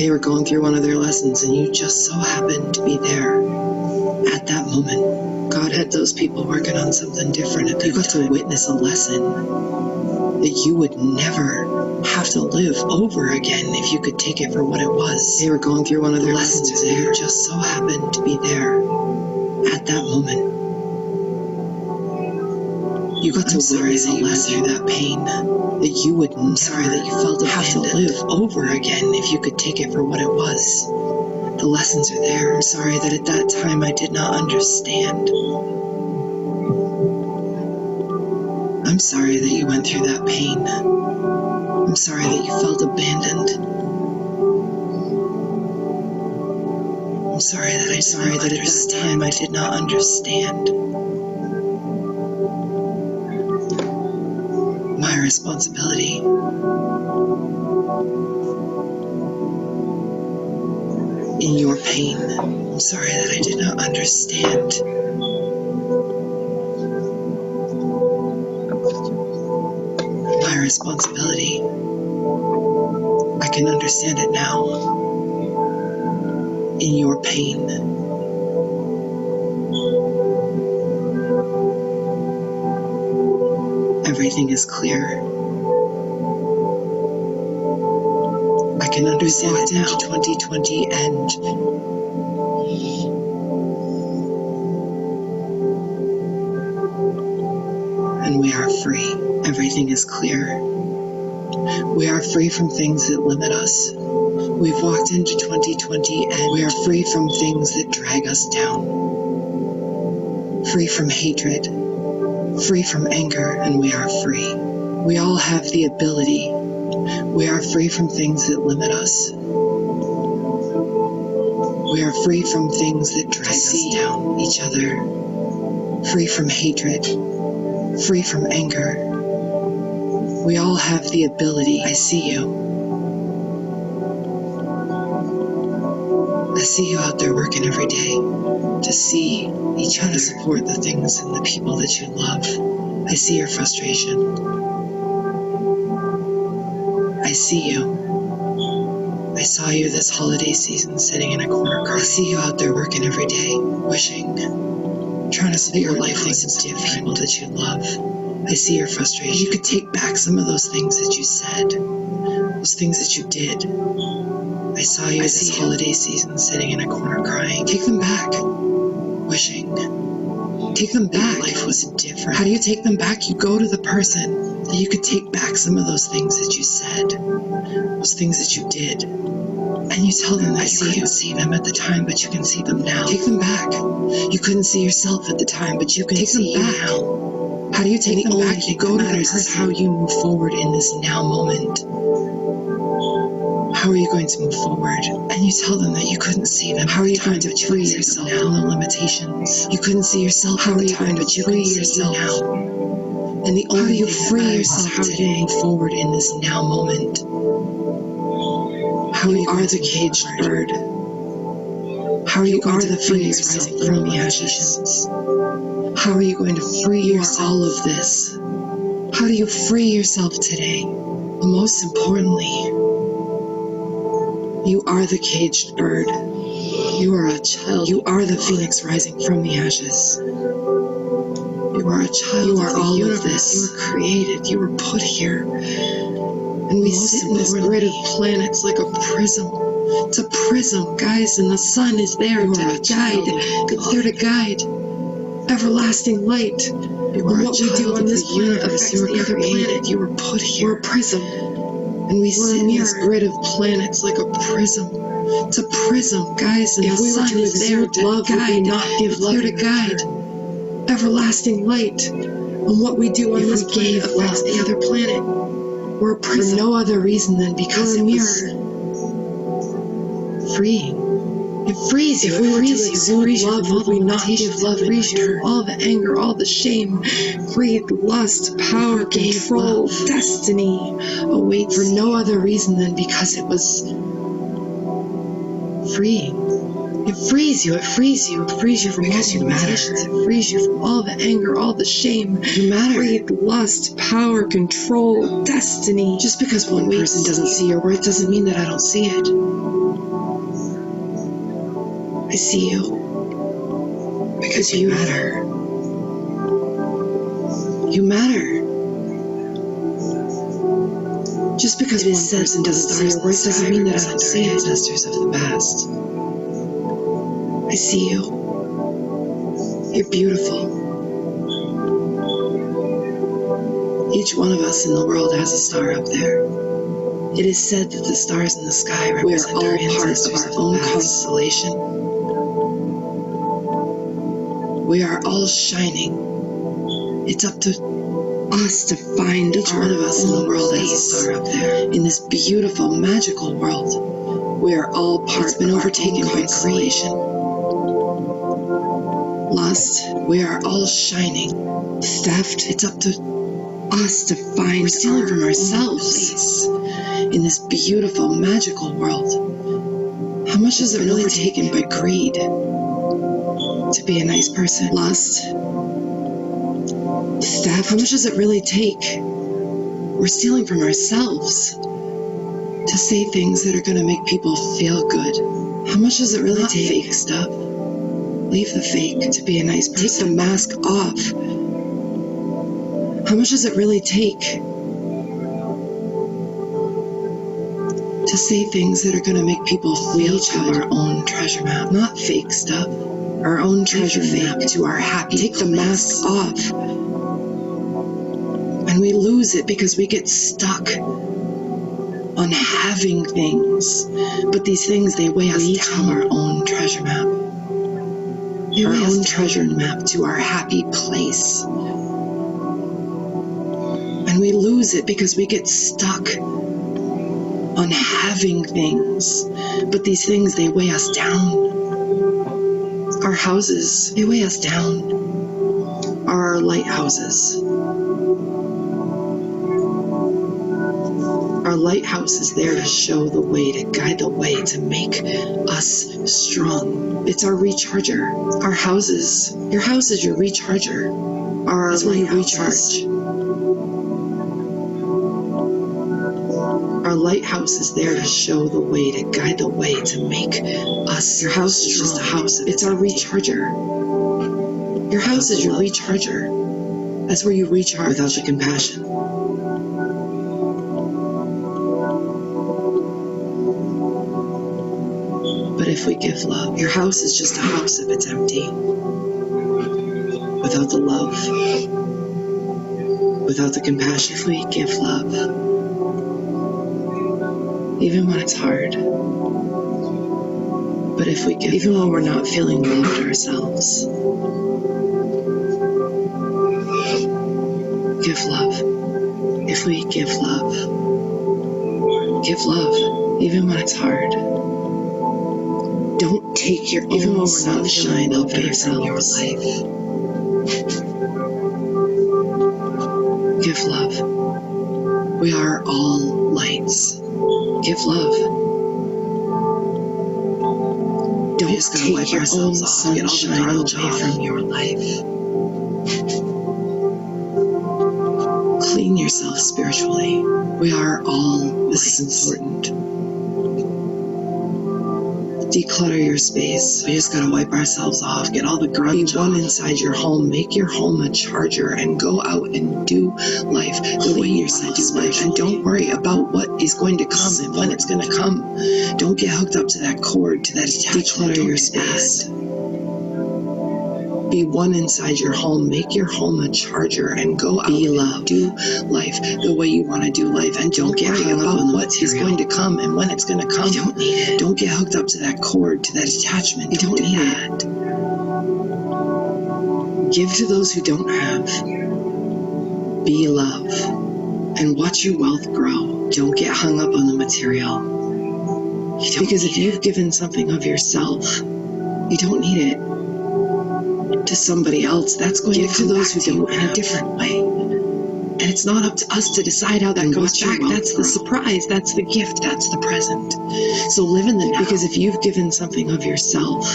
They were going through one of their lessons, and you just so happened to be there at that moment. God had those people working on something different. You got to witness a lesson that you would never have to live over again if you could take it for what it was. They were going through one of their lessons, and you just so happened to be there at that moment. You got to witness a lesson through that pain that you would. I'm sorry that you felt have to live over again if you could take it for what it was. The lessons are there. I'm sorry that at that time I did not understand. I'm sorry that you went through that pain. I'm sorry that you felt abandoned. I'm sorry that at that time I did not understand. My responsibility. In your pain, I'm sorry that I did not understand. My responsibility. I can understand it now. In your pain. Everything is clear. I can understand it now. 2020 and we are free. Everything is clear. We are free from things that limit us. We've walked into 2020 and we are free from things that drag us down. Free from hatred, free from anger, and we are free. We all have the ability. We are free from things that limit us. We are free from things that drag us down, each other. Free from hatred, free from anger. We all have the ability. I see you. I see you out there working every day to see each other, support the things and the people that you love. I see your frustration. I see you. I saw you this holiday season sitting in a corner crying. I see you out there working every day, wishing, trying to see your life was different, people that you love. I see your frustration. You could take back some of those things that you said, those things that you did. I saw you this holiday season sitting in a corner crying. Take them back, wishing. Take them back. Life was different. How do you take them back? You go to the person that you could take back some of those things that you said, those things that you did, and you tell them that you couldn't see them at the time, but you can see them now. Take them back. You couldn't see yourself at the time, but you can see them now. How do you take them back? You go to the person. How you move forward in this now moment. How are you going to move forward? And you tell them that you couldn't see them. How are you going to free yourself from the limitations? You couldn't see yourself. How are you going to free yourself now? And the only way you free yourself how today, move forward in this now moment. How you are the caged bird. How are you are the phoenix rising from the ashes? How are you going to free yourself all of this? How do you free yourself today? But most importantly, you are the caged bird. You are a child. You are the phoenix rising from the ashes. You are a child. You are all of this. You were created. You were put here. And we sit in this grid of planets like a prism. It's a prism, guys, and the sun is there to guide. It's there to guide. Everlasting light. And what we do on this planet affects the other planet. You were put here. We're a prism. And we sit in this grid of planets like a prism. It's a prism, guys, and the sun is there to guide. It's there to guide. Everlasting light. And what we do on this planet affects the other planet. We're a prism. For no other reason than because it was freeing. It frees you. If we were to exude love, would we not give love in return? All the anger, all the shame, greed, lust, power, control, destiny awaits for no other reason than because it was freeing. It frees you, it frees you, it frees you from all the limitations. It frees you from all the anger, all the shame. You matter. Greed, lust, power, control, destiny. Just because one person doesn't see your worth doesn't mean that I don't see it. I see you. Because you matter. You matter. Just because one person doesn't see your worth doesn't mean that I don't see it. Ancestors of the past. I see you. You're beautiful. Each one of us in the world has a star up there. It is said that the stars in the sky represent our ancestors of our own constellation. We are all shining. It's up to us to find each one of us in the world has a star up there. In this beautiful, magical world, we are all part of overtaken by creation. Lust, we are all shining. Theft, it's up to us to find. We're stealing from ourselves in this beautiful, magical world. How much is it really taken by greed to be a nice person? Lust, theft, how much does it really take? We're stealing from ourselves to say things that are going to make people feel good. How much does it really take? Fake stuff. Leave the fake to be a nice person. Take the mask off. How much does it really take to say things that are going to make people feel good? Our own treasure map, not fake stuff. Our own treasure map to our happy. Take the mask off. And we lose it because we get stuck on having things. But these things, they weigh us down. Our own treasure map. Our own treasure map to our happy place. And we lose it because we get stuck on having things. But these things, they weigh us down. Our houses, they weigh us down. Are our lighthouses. Our lighthouse is there to show the way, to guide the way, to make us strong. It's our recharger. Our houses, your house is your recharger. That's where you recharge. Our lighthouse is there to show the way, to guide the way, to make us. Your house is just a house. It's our recharger. Your house is your recharger. That's where you recharge without the compassion. But if we give love, your house is just a house if it's empty. Without the love, without the compassion, if we give love, even when it's hard, but if we give, even when we're not feeling loved ourselves, give love. If we give love, even when it's hard. Don't take your own sunshine away from your life. Give love. We are all lights. Give love. Don't take your own sunshine away from your life. Clean yourself spiritually. We are all lights. This is important. Declutter your space. We just gotta wipe ourselves off, get all the grunge off. Be one inside your home. Make your home a charger and go out and do life the way you want to do life. And don't worry about what is going to come and when it's going to come. Don't get hooked up to that cord, to that attachment. Declutter your space. Be one inside your home. Make your home a charger and go out and do life the way you want to do life. And don't get hung up on what is going to come and when it's going to come. You don't need it. Don't get hooked up to that cord, to that attachment. You don't need it. Give to those who don't have. Be love. And watch your wealth grow. Don't get hung up on the material. Because if you've given something of yourself, you don't need it. To somebody else, that's going to give to those who don't in a different way. And it's not up to us to decide how that comes back. That's the surprise. That's the gift. That's the present. So live in the now. Because if you've given something of yourself,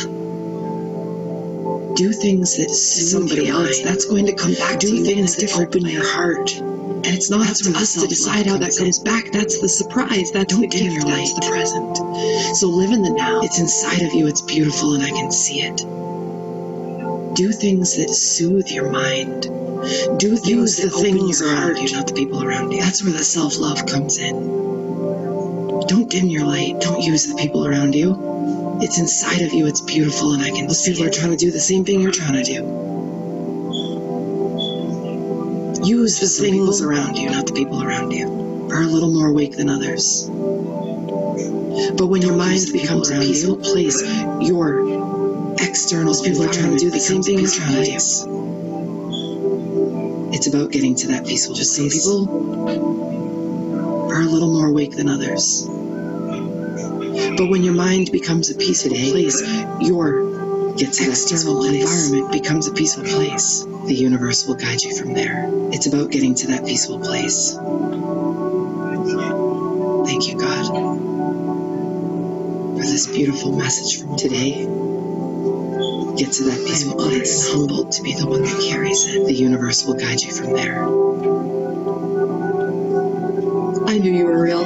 do things that somebody else, that's going to come back to you. Do things that open your heart. And it's not up to us to decide how that comes back. That's the surprise. That's the gift. That's the present. So live in the now. It's inside of you. It's beautiful and I can see it. Do things that soothe your mind. Do things that open your heart, not the people around you. That's where the self-love comes in. Don't dim your light. Don't use the people around you. It's inside of you. It's beautiful and I can see it. People are trying to do the same thing you're trying to do. Use the things around you, not the people around you, are a little more awake than others. But when your mind becomes a peaceful place, your external people are trying to do the same thing you're trying to do. It's about getting to that peaceful place. Just some people are a little more awake than others. But when your mind becomes a peaceful place, your external environment becomes a peaceful place. The universe will guide you from there. It's about getting to that peaceful place. Thank you, God, for this beautiful message from today. Get to that peaceful place. I'm humbled to be the one that carries it. The universe will guide you from there. I knew you were real.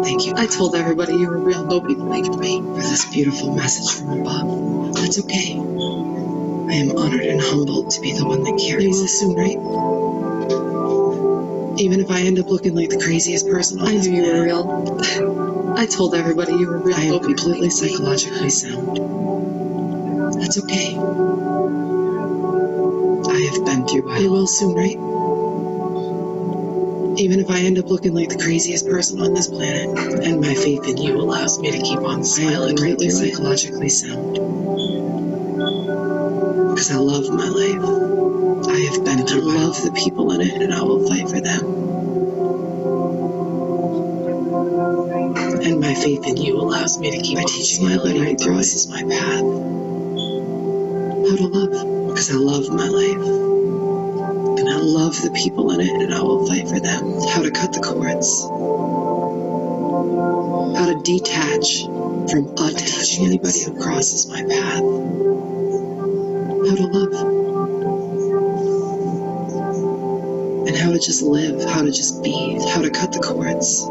Thank you. I told everybody you were real. Nobody believed me. For this beautiful message from above. That's okay. I am honored and humbled to be the one that carries it. You will soon, right? Even if I end up looking like the craziest person on this planet. I knew you were real. I told everybody you were real. I am completely psychologically sound. That's okay. I have been through hell. You will soon, right? Even if I end up looking like the craziest person on this planet, and my faith in you allows me to keep on smiling, completely psychologically sound. Because I love my life. I have been through hell. I love the people in it, and I will fight for them. And my faith in you allows me to keep on smiling right through. This is my path. How to love. Because I love my life. And I love the people in it, and I will fight for them. How to cut the cords. How to detach from attaching anybody who crosses my path. How to love. And how to just live. How to just be. How to cut the cords.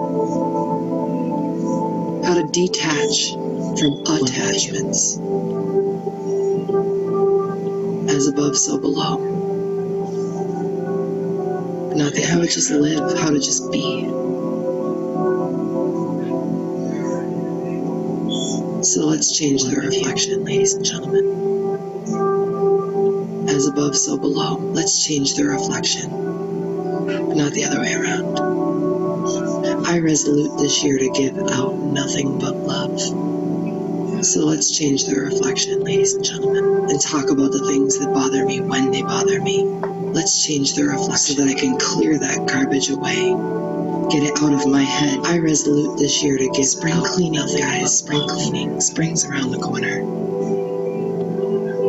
How to detach from attachments. As above, so below. Not that how to just live, how to just be. So let's change the reflection, ladies and gentlemen. As above, so below. Let's change the reflection, not the other way around. I resolute this year to give out nothing but love. So let's change the reflection, ladies and gentlemen, and talk about the things that bother me when they bother me. Let's change the reflection so that I can clear that garbage away. Get it out of my head. I resolute this year to give spring cleaning, guys. Spring cleaning. Spring's around the corner.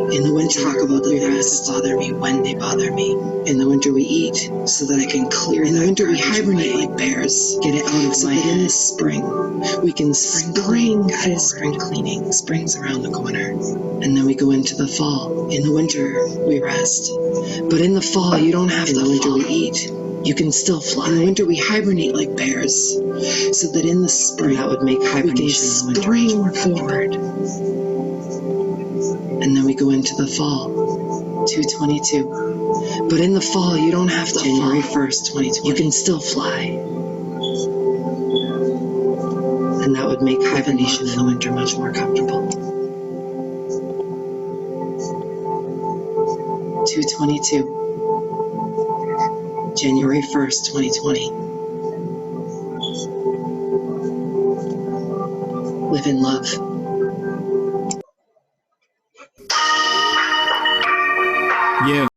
In the winter, talk about the things that bother me when they bother me. In the winter, we eat so that I can clear. In the winter, we hibernate like bears. Get it out of my head. In the spring, we can spring, guys. Spring cleaning. Spring's around the corner. And then we go into the fall. In the winter, we rest. But in the fall, you don't have to. In the winter, we eat. You can still fly. In the winter, we hibernate like bears. So that in the spring, that would make hibernation we can spring forward. And then we go into the fall, 2/22. But in the fall, you don't have to January 1st, 2020. You can still fly. And that would make hibernation in the winter much more comfortable. 2/22. January 1st, 2020. Live in love. Yeah.